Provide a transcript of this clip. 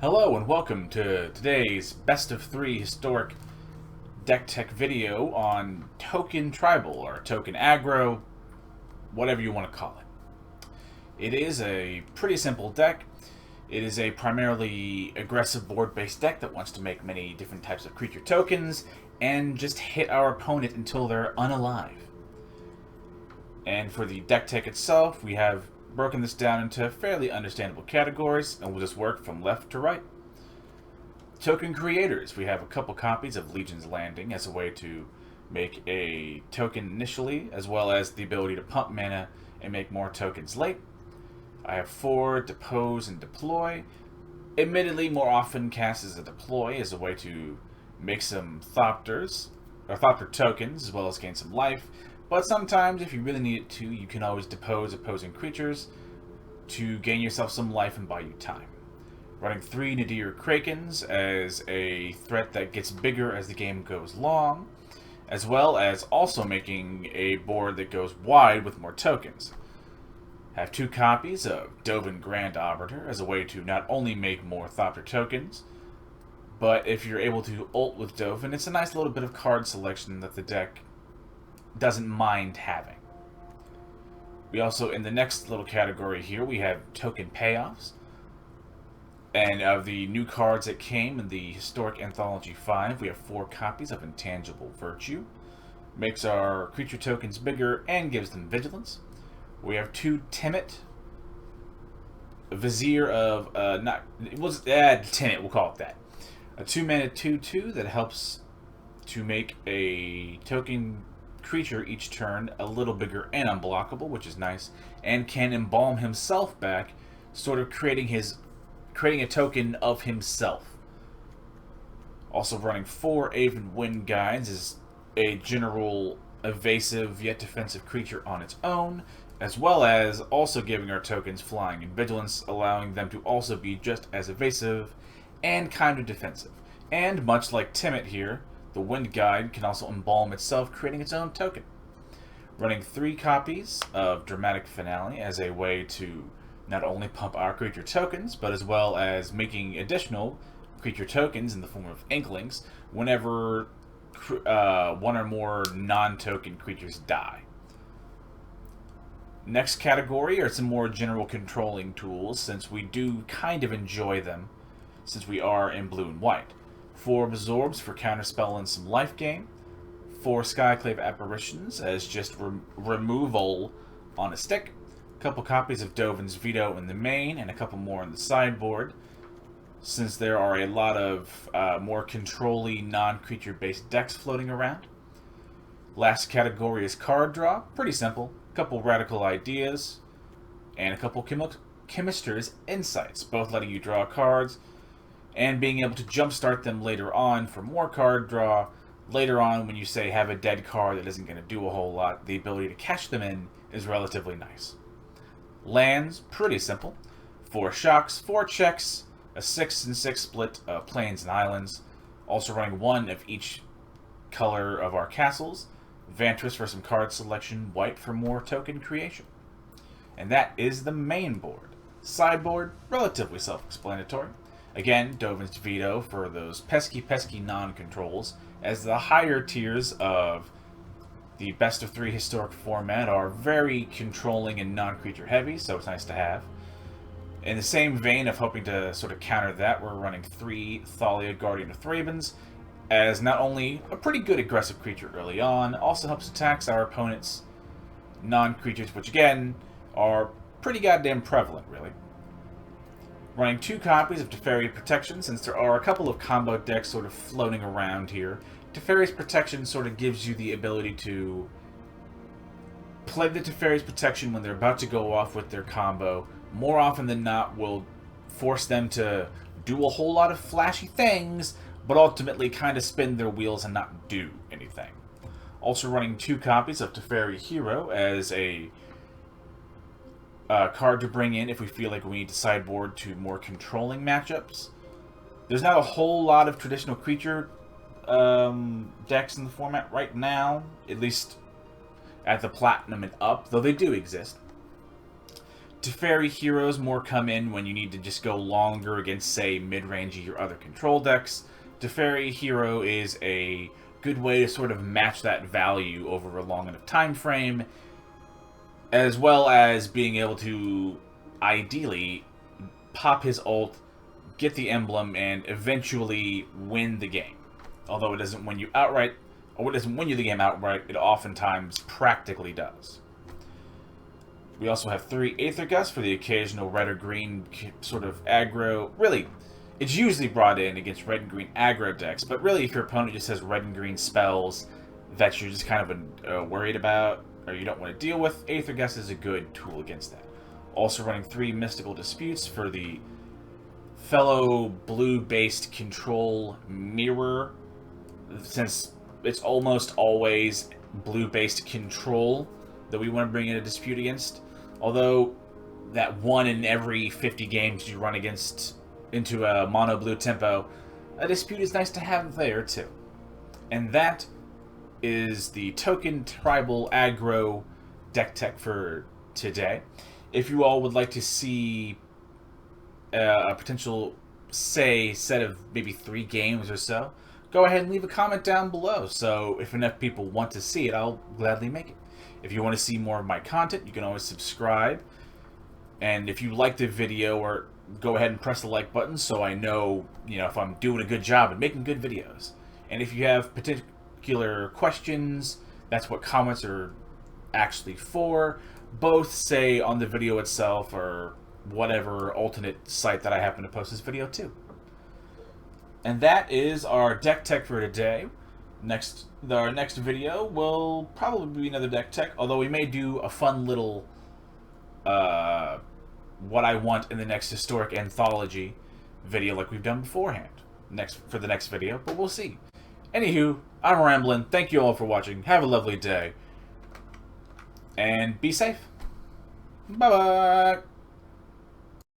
Hello and welcome to today's Best of 3 Historic Deck Tech video on Token Tribal, or Token Aggro, whatever you want to call it. It is a pretty simple deck. It is a primarily aggressive board-based deck that wants to make many different types of creature tokens and just hit our opponent until they're unalive. And for the deck tech itself, we have broken this down into fairly understandable categories, and we'll just work from left to right. Token creators. We have a couple copies of Legion's Landing as a way to make a token initially, as well as the ability to pump mana and make more tokens late. I have 4 Depose and Deploy. Admittedly, more often cast as a Deploy as a way to make some Thopters, or Thopter tokens, as well as gain some life. But sometimes, if you really need it to, you can always depose opposing creatures to gain yourself some life and buy you time. Running 3 Nadir Krakens as a threat that gets bigger as the game goes long, as well as also making a board that goes wide with more tokens. Have 2 copies of Dovin Grand Arbiter as a way to not only make more Thopter tokens, but if you're able to ult with Dovin, it's a nice little bit of card selection that the deck doesn't mind having. We also, in the next little category here, we have token payoffs. And of the new cards that came in the Historic Anthology 5, we have 4 copies of Intangible Virtue. Makes our creature tokens bigger and gives them vigilance. We have 2 Temmet. Vizier of, Temmet, we'll call it that. A 2-mana 2/2 that helps to make a token creature each turn a little bigger and unblockable, which is nice, and can embalm himself back, sort of creating a token of himself. Also running 4 Aven Wind Guides is a general evasive yet defensive creature on its own, as well as also giving our tokens flying and vigilance, allowing them to also be just as evasive and kind of defensive. And much like Temmet here, the Wind Guide can also embalm itself, creating its own token. Running 3 copies of Dramatic Finale as a way to not only pump our creature tokens, but as well as making additional creature tokens in the form of Inklings whenever 1 or more non-token creatures die. Next category are some more general controlling tools, since we do kind of enjoy them, since we are in blue and white. 4 Absorbs for counterspell and some life gain. 4 Skyclave Apparitions as just removal on a stick. A couple copies of Dovin's Veto in the main, and a couple more in the sideboard, since there are a lot of more control-y, non-creature based decks floating around. Last category is card draw. Pretty simple. A couple radical ideas, and a couple Chemister's insights, both letting you draw cards and being able to jumpstart them later on for more card draw. Later on, when you say have a dead card that isn't going to do a whole lot, the ability to catch them in is relatively nice. Lands, pretty simple. 4 shocks, 4 checks, a 6 and 6 split of plains and islands. Also running 1 of each color of our castles. Vantress for some card selection, white for more token creation. And that is the main board. Sideboard, relatively self-explanatory. Again, Dovin's Veto for those pesky non-controls, as the higher tiers of the best of 3 historic format are very controlling and non-creature heavy, so it's nice to have. In the same vein of hoping to sort of counter that, we're running 3 Thalia Guardian of Thraben, as not only a pretty good aggressive creature early on, also helps to tax our opponent's non-creatures, which again are pretty goddamn prevalent, really. Running 2 copies of Teferi Protection, since there are a couple of combo decks sort of floating around here. Teferi's Protection sort of gives you the ability to play the Teferi's Protection when they're about to go off with their combo. More often than not, will force them to do a whole lot of flashy things, but ultimately kind of spin their wheels and not do anything. Also running 2 copies of Teferi Hero as a card to bring in if we feel like we need to sideboard to more controlling matchups. There's not a whole lot of traditional creature decks in the format right now, at least at the Platinum and up, though they do exist. Teferi heroes more come in when you need to just go longer against, say, mid-range or other control decks. Teferi hero is a good way to sort of match that value over a long enough time frame, as well as being able to ideally pop his ult, get the emblem, and eventually win the game. Although it doesn't win you outright, or it doesn't win you the game outright, it oftentimes practically does. We also have 3 Aether Gusts for the occasional red or green sort of aggro. Really, it's usually brought in against red and green aggro decks, but really if your opponent just has red and green spells that you're just kind of worried about, or you don't want to deal with, Aether Gust is a good tool against that. Also running 3 Mystical Disputes for the fellow blue-based control mirror, since it's almost always blue-based control that we want to bring in a dispute against. Although that 1 in every 50 games you run against into a mono blue tempo, a dispute is nice to have there too. And that is the token tribal aggro deck tech for today. If you all would like to see a potential, say, set of maybe 3 games or so, go ahead and leave a comment down below. So if enough people want to see it, I'll gladly make it. If you want to see more of my content, you can always subscribe. And if you like the video, or go ahead and press the like button so I know, if I'm doing a good job and making good videos. And if you have particular questions, that's what comments are actually for. Both, say, on the video itself or whatever alternate site that I happen to post this video to. And that is our deck tech for today. Our next video will probably be another deck tech, although we may do a fun little what I want in the next historic anthology video like we've done beforehand for the next video, but we'll see. Anywho, I'm rambling. Thank you all for watching. Have a lovely day. And be safe. Bye-bye.